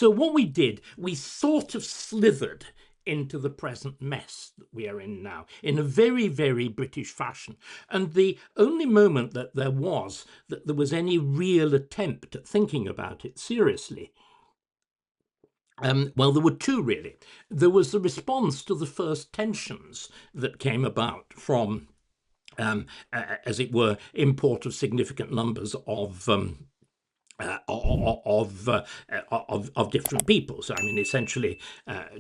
So what we did, we sort of slithered into the present mess that we are in now in a very, very British fashion. And the only moment that there was any real attempt at thinking about it seriously, well, there were two, really. There was the response to the first tensions that came about from, as it were, import of significant numbers of different people. So, I mean, essentially,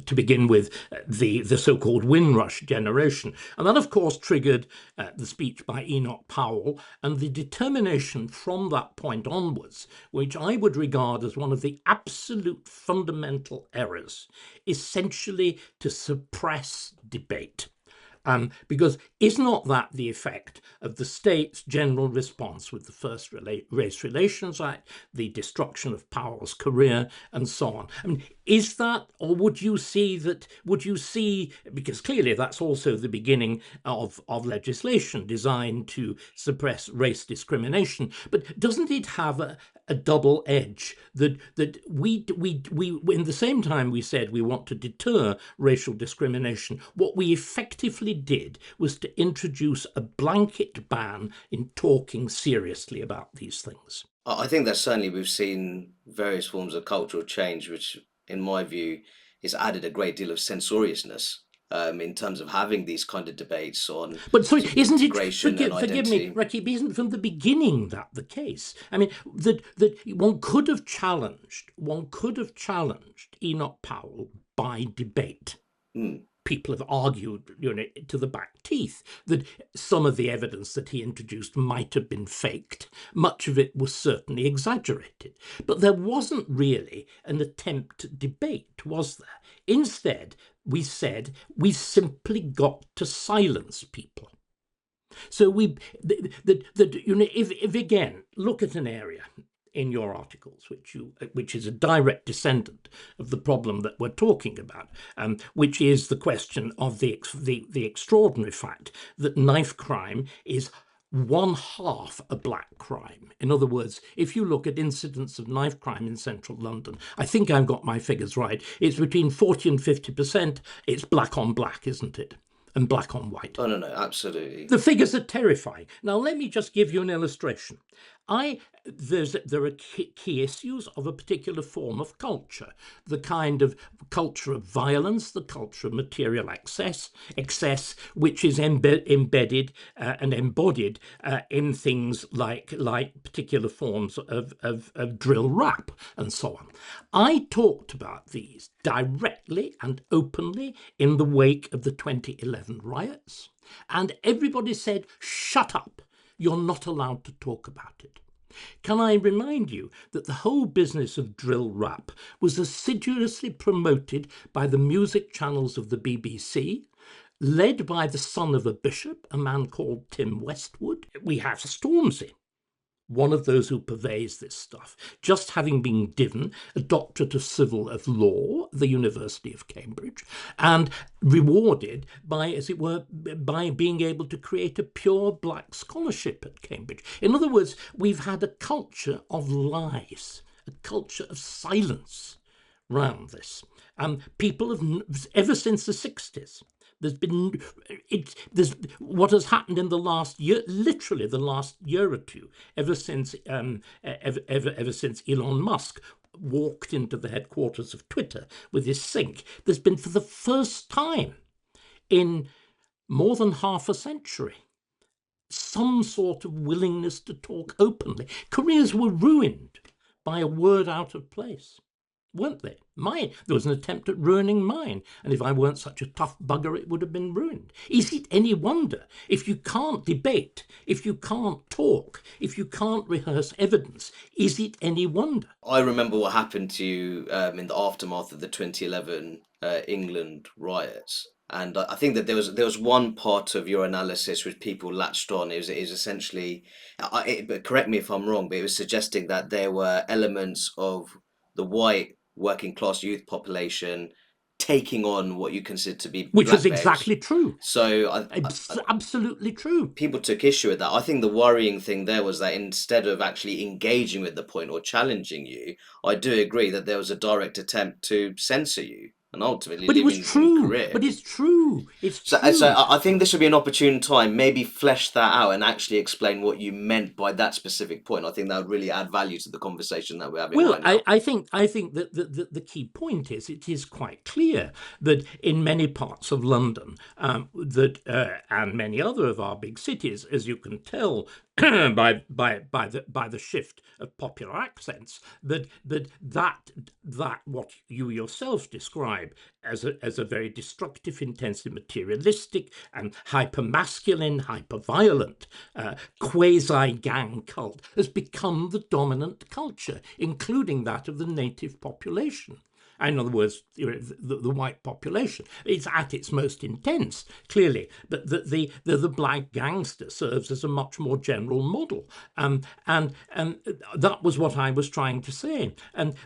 to begin with, the so-called Windrush generation. And that, of course, triggered the speech by Enoch Powell and the determination from that point onwards, which I would regard as one of the absolute fundamental errors, essentially to suppress debate. Because is not that the effect of the state's general response with the first Race Relations Act, the destruction of Powell's career, and so on? I mean, is that, or would you see, because clearly that's also the beginning of legislation designed to suppress race discrimination, but doesn't it have a double edge that we in the same time we said we want to deter racial discrimination, what we effectively did was to introduce a blanket ban in talking seriously about these things? I think that certainly we've seen various forms of cultural change, which, in my view, has added a great deal of censoriousness in terms of having these kind of debates on But sorry, sort of isn't it? integration and Forgive me, identity. Rakib. Isn't from the beginning that the case? I mean, that one could have challenged Enoch Powell by debate. Hmm. People have argued, to the back teeth, that some of the evidence that he introduced might have been faked. Much of it was certainly exaggerated. But there wasn't really an attempt at debate, was there? Instead, we said we simply got to silence people. So if again, look at an area in your articles, which is a direct descendant of the problem that we're talking about, which is the question of the extraordinary fact that knife crime is one half a black crime. In other words, if you look at incidents of knife crime in central London, I think I've got my figures right, it's between 40 and 50%. It's black on black, isn't it? And black on white. Oh, no, absolutely. The figures are terrifying. Now, let me just give you an illustration. There are key issues of a particular form of culture, the kind of culture of violence, the culture of material excess, which is embedded and embodied in things like particular forms of drill rap and so on. I talked about these directly and openly in the wake of the 2011 riots, and everybody said, shut up, you're not allowed to talk about it. Can I remind you that the whole business of drill rap was assiduously promoted by the music channels of the BBC, led by the son of a bishop, a man called Tim Westwood? We have Stormzy, one of those who purveys this stuff, just having been given a doctorate of law at the University of Cambridge, and rewarded by, as it were, by being able to create a pure black scholarship at Cambridge. In other words, we've had a culture of lies, a culture of silence around this. People have, ever since the 60s, there's what has happened in the last year, literally the last year or two, ever since Elon Musk walked into the headquarters of Twitter with his sink. There's been, for the first time in more than half a century, some sort of willingness to talk openly. Careers were ruined by a word out of place, weren't they? There was an attempt at ruining mine, and if I weren't such a tough bugger, it would have been ruined. Is it any wonder, if you can't debate, if you can't talk, if you can't rehearse evidence, is it any wonder? I remember what happened to you in the aftermath of the 2011 England riots. And I think that there was one part of your analysis which people latched on. It was essentially, but correct me if I'm wrong, but it was suggesting that there were elements of the white working class youth population taking on what you consider to be which was black behaviors. exactly true. So Absolutely true. people took issue with that. I think the worrying thing there was that instead of actually engaging with the point or challenging you, I do agree that there was a direct attempt to censor you and ultimately But it was limit your true. career. But it's true. It's So true. I think this would be an opportune time, maybe flesh that out and actually explain what you meant by that specific point. I think that would really add value to the conversation that we're having Well, right now. I think that the key point is it is quite clear that in many parts of London, and many other of our big cities, as you can tell by the shift of popular accents, that what you yourself describe as a very destructive, intensive, materialistic, and hyper-masculine, hyper-violent quasi-gang cult has become the dominant culture, including that of the native population. In other words, the white population. It's at its most intense, clearly, but the black gangster serves as a much more general model. And that was what I was trying to say.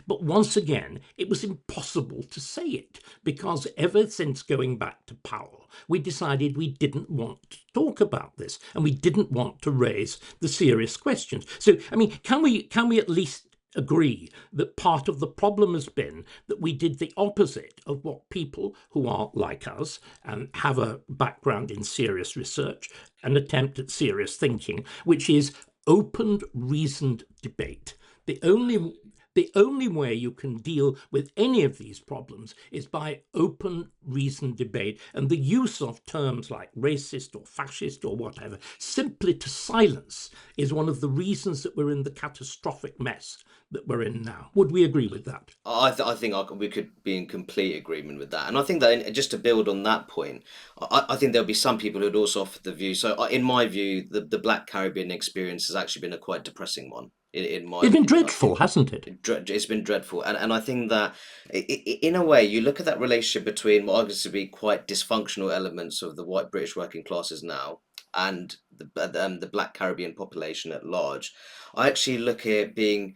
But once again, it was impossible to say it, because ever since going back to Powell, we decided we didn't want to talk about this, and we didn't want to raise the serious questions. So, I mean, can we at least agree that part of the problem has been that we did the opposite of what people who are like us and have a background in serious research, an attempt at serious thinking, which is open, reasoned debate. The only way you can deal with any of these problems is by open, reasoned debate, and the use of terms like racist or fascist or whatever, simply to silence, is one of the reasons that we're in the catastrophic mess that we're in now. Would we agree with that? I think we could be in complete agreement with that. And I think that just to build on that point, I think there'll be some people who'd also offer the view. So, in my view, the Black Caribbean experience has actually been a quite depressing one, in my It's been opinion. I dreadful, think hasn't it? it's been dreadful. And I think that, in a way, you look at that relationship between what argues to be quite dysfunctional elements of the white British working classes now and the Black Caribbean population at large. I actually look at it being,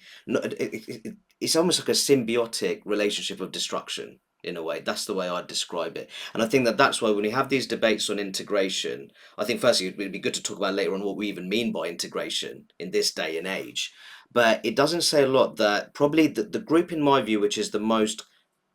it's almost like a symbiotic relationship of destruction in a way. That's the way I'd describe it. And I think that that's why when we have these debates on integration, I think firstly it'd be good to talk about later on what we even mean by integration in this day and age. But it doesn't say a lot that probably the group, in my view, which is the most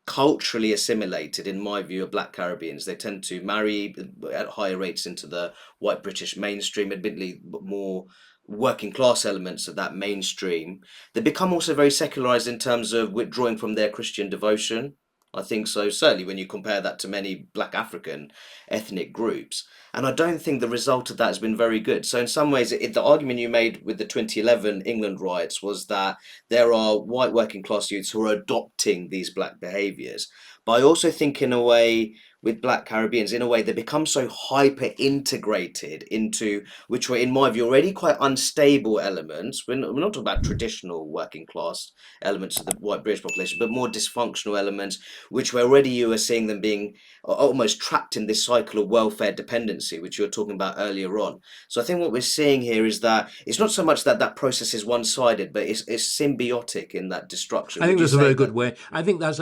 culturally assimilated, in my view, are Black Caribbeans. They tend to marry at higher rates into the white British mainstream, admittedly more working class elements of that mainstream. They become also very secularized in terms of withdrawing from their Christian devotion. I think so, certainly when you compare that to many Black African ethnic groups. And I don't think the result of that has been very good. So, in some ways, the argument you made with the 2011 England riots was that there are white working class youths who are adopting these Black behaviours. But I also think, in a way, with Black Caribbeans, in a way, they become so hyper integrated into, which were, in my view, already quite unstable elements. We're not talking about traditional working class elements of the white British population, but more dysfunctional elements, which were already, you were seeing them being almost trapped in this cycle of welfare dependency, which you were talking about earlier on. So I think what we're seeing here is that it's not so much that that process is one-sided, but it's symbiotic in that destruction. I Would think you that's a say very good that? way. I think that's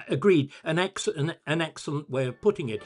agreed, an excellent way of putting it.